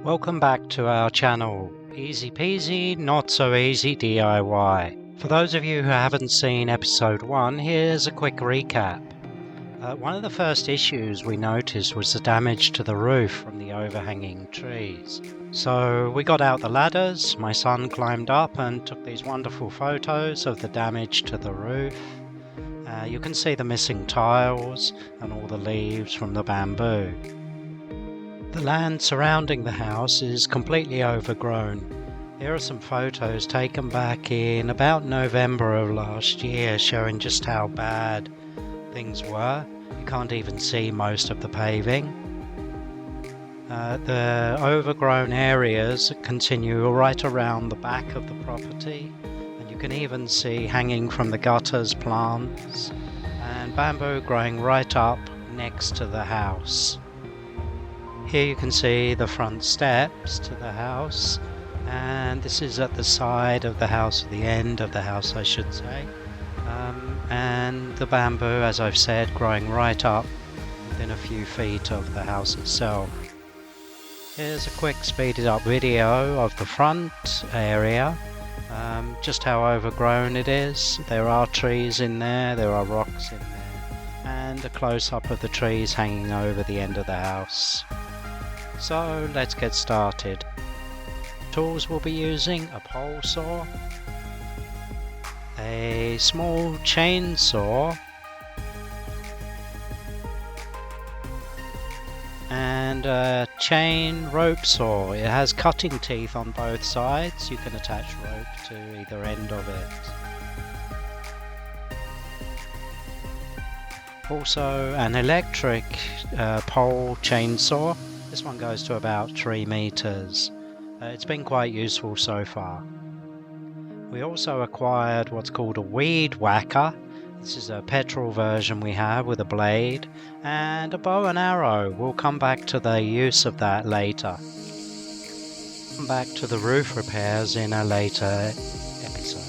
Welcome back to our channel, Easy Peasy Not So Easy DIY. For those of you who haven't seen episode 1, here's a quick recap. One of the first issues we noticed was the damage to the roof from the overhanging trees. So we got out the ladders, my son climbed up and took these wonderful photos of the damage to the roof. You can see the missing tiles and all the leaves from the bamboo. The land surrounding the house is completely overgrown. Here are some photos taken back in about November of last year showing just how bad things were. You can't even see most of the paving. The overgrown areas continue right around the back of the property, and you can even see hanging from the gutters plants and bamboo growing right up next to the house. Here you can see the front steps to the house, and this is at the side of the house, the end of the house I should say, and the bamboo, as I've said, growing right up within a few feet of the house itself. Here's a quick speeded up video of the front area, just how overgrown it is. There are trees in there, there are rocks in there, and a close-up of the trees hanging over the end of the house. So let's get started. Tools we'll be using: a pole saw, a small chainsaw, and a chain rope saw. It has cutting teeth on both sides. You can attach rope to either end of it. Also an electric pole chainsaw. This one goes to about 3 meters. It's been quite useful so far. We also acquired what's called a weed whacker. This is a petrol version we have with a blade, and a bow and arrow. We'll come back to the use of that later. Come back to the roof repairs in a later episode.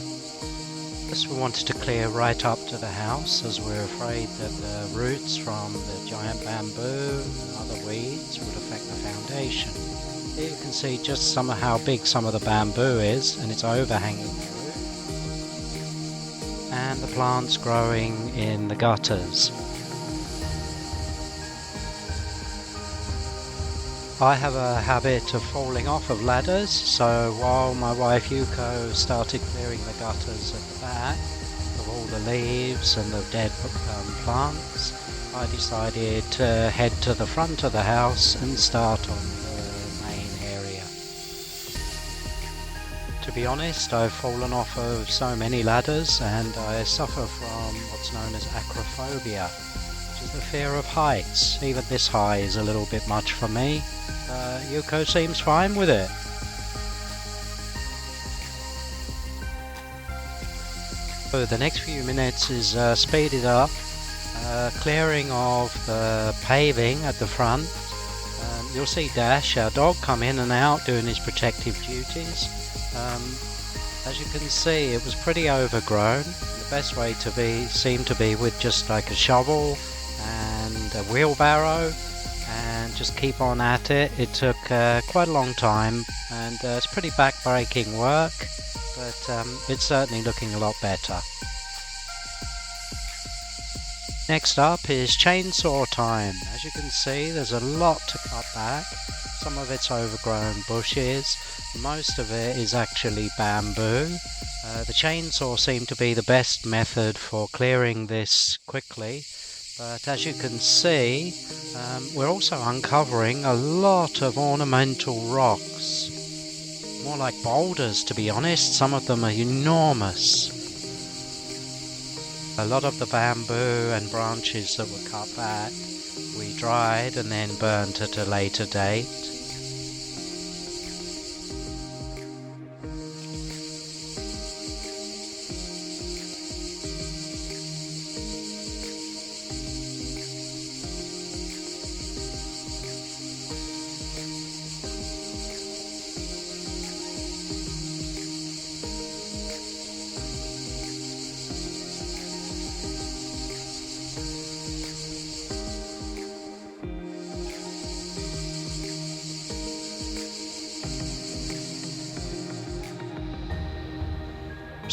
First we wanted to clear right up to the house, as we're afraid that the roots from the giant bamboo and other weeds would affect the foundation. Here you can see just how big some of the bamboo is, and it's overhanging the roof, and the plants growing in the gutters. I have a habit of falling off of ladders, so while my wife Yuko started clearing the gutters at the back of all the leaves and the dead plants, I decided to head to the front of the house and start on the main area. To be honest, I've fallen off of so many ladders, and I suffer from what's known as acrophobia, which is the fear of heights. Even this high is a little bit much for me. Yuko seems fine with it. So the next few minutes is speeded up, clearing of the paving at the front. You'll see Dash, our dog, come in and out doing his protective duties. As you can see, it was pretty overgrown. The best way to be seemed to be with just like a shovel and a wheelbarrow, and just keep on at it. It took quite a long time, and it's pretty back-breaking work, but it's certainly looking a lot better. Next up is chainsaw time. As you can see, there's a lot to cut back. Some of it's overgrown bushes, most of it is actually bamboo. The chainsaw seemed to be the best method for clearing this quickly. But as you can see, we're also uncovering a lot of ornamental rocks. More like boulders, to be honest. Some of them are enormous. A lot of the bamboo and branches that were cut back, we dried and then burnt at a later date.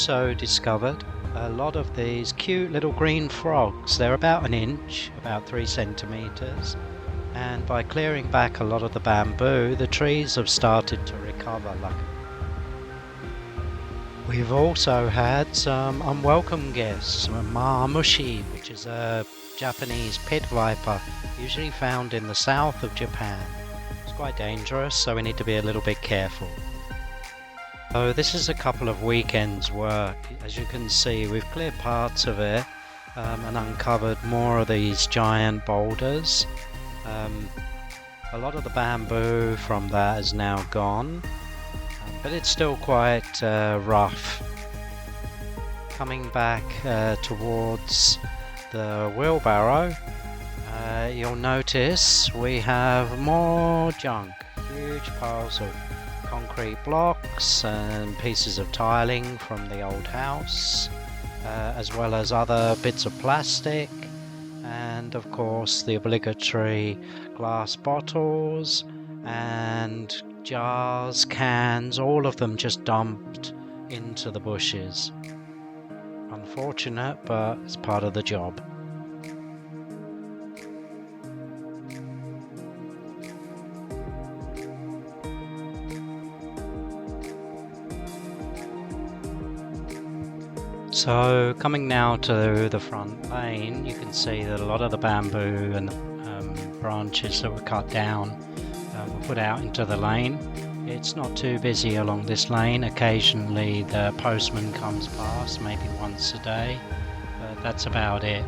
also discovered a lot of these cute little green frogs. They're about an inch, about 3 centimeters, and by clearing back a lot of the bamboo, the trees have started to recover. We've also had some unwelcome guests, Mamushi, which is a Japanese pit viper, usually found in the south of Japan. It's quite dangerous, so we need to be a little bit careful. So this is a couple of weekends' work. As you can see, we've cleared parts of it and uncovered more of these giant boulders. A lot of the bamboo from that is now gone, but it's still quite rough. Coming back towards the wheelbarrow, you'll notice we have more junk, huge piles of concrete blocks and pieces of tiling from the old house, as well as other bits of plastic, and of course the obligatory glass bottles and jars, cans, all of them just dumped into the bushes. Unfortunate, but it's part of the job. So coming now to the front lane, you can see that a lot of the bamboo and branches that were cut down were put out into the lane. It's not too busy along this lane. Occasionally the postman comes past, maybe once a day, but that's about it.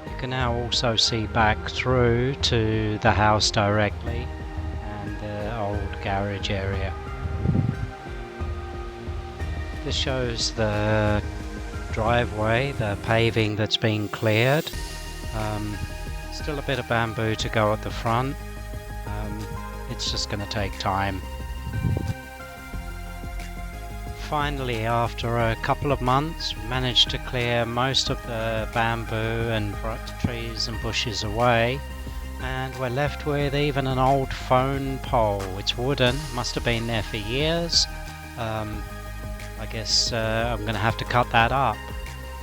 You can now also see back through to the house directly and the old garage area. This shows the driveway, the paving that's been cleared. Still a bit of bamboo to go at the front. It's just going to take time. Finally, after a couple of months, we managed to clear most of the bamboo and trees and bushes away, and we're left with even an old phone pole. It's wooden, must have been there for years. I guess I'm going to have to cut that up,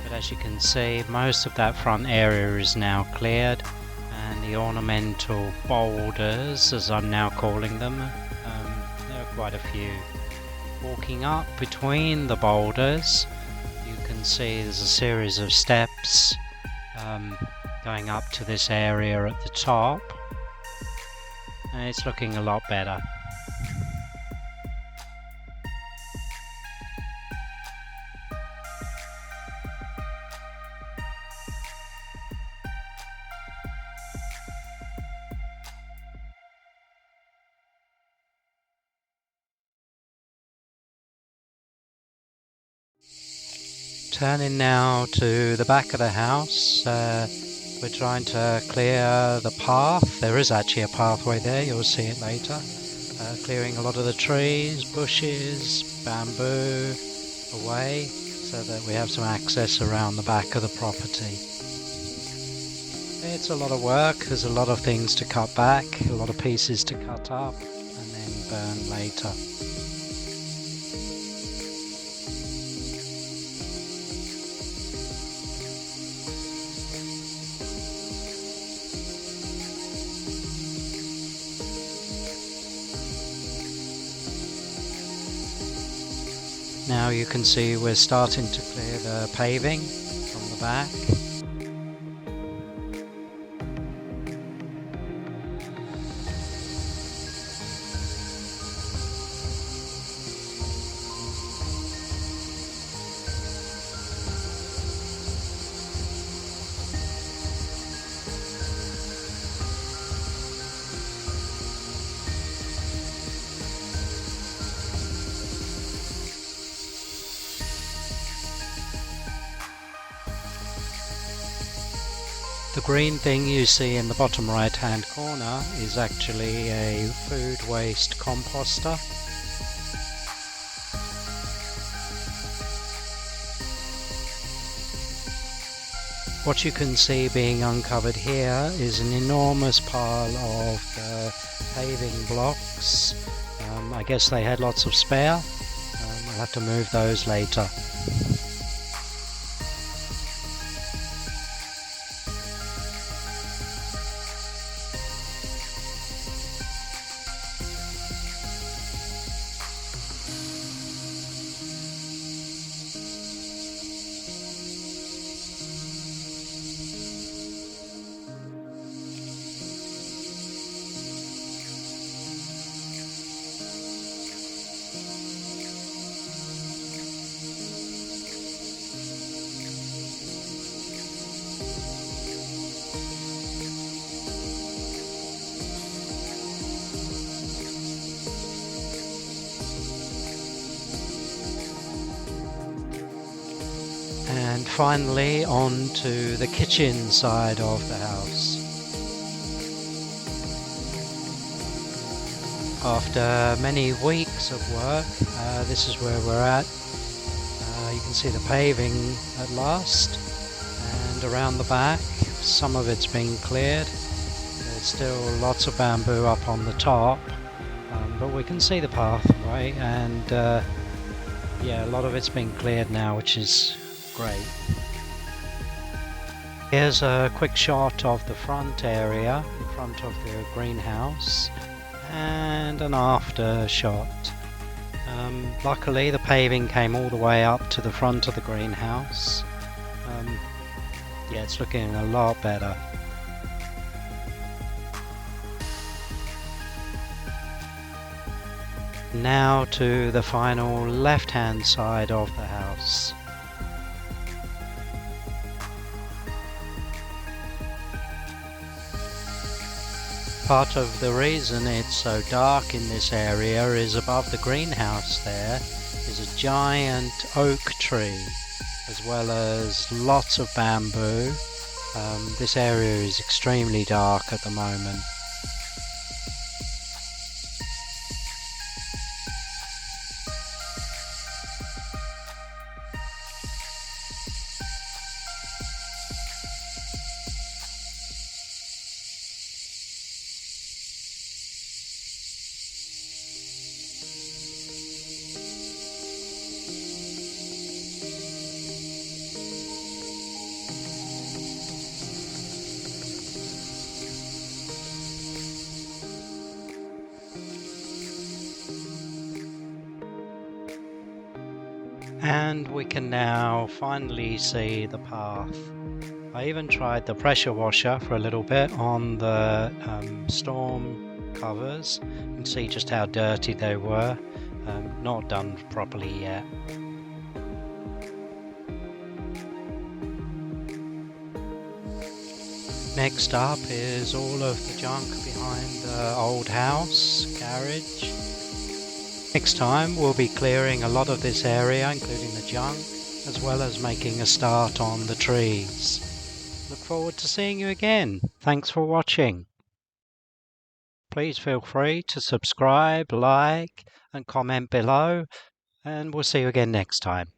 but as you can see, most of that front area is now cleared, and the ornamental boulders, as I'm now calling them, there are quite a few. Walking up between the boulders, you can see there's a series of steps going up to this area at the top, and it's looking a lot better. Turning now to the back of the house, we're trying to clear the path. There is actually a pathway there, you'll see it later. Clearing a lot of the trees, bushes, bamboo away so that we have some access around the back of the property. It's a lot of work, there's a lot of things to cut back, a lot of pieces to cut up and then burn later. Now you can see we're starting to clear the paving from the back. The green thing you see in the bottom right hand corner is actually a food waste composter. What you can see being uncovered here is an enormous pile of paving blocks. I guess they had lots of spare, have to move those later. And finally on to the kitchen side of the house. After many weeks of work, this is where we're at. You can see the paving at last, and around the back some of it's been cleared. There's still lots of bamboo up on the top, but we can see the pathway, and yeah, a lot of it's been cleared now, which is great. Here's a quick shot of the front area in front of the greenhouse and an after shot. Luckily the paving came all the way up to the front of the greenhouse. Yeah, it's looking a lot better. Now to the final left-hand side of the house. Part of the reason it's so dark in this area is above the greenhouse there is a giant oak tree, as well as lots of bamboo. This area is extremely dark at the moment. And we can now finally see the path. I even tried the pressure washer for a little bit on the storm covers. You can see just how dirty they were. Not done properly yet. Next up is all of the junk behind the old house garage. Next time we'll be clearing a lot of this area, including the junk, as well as making a start on the trees. Look forward to seeing you again. Thanks for watching. Please feel free to subscribe, like, and comment below, and we'll see you again next time.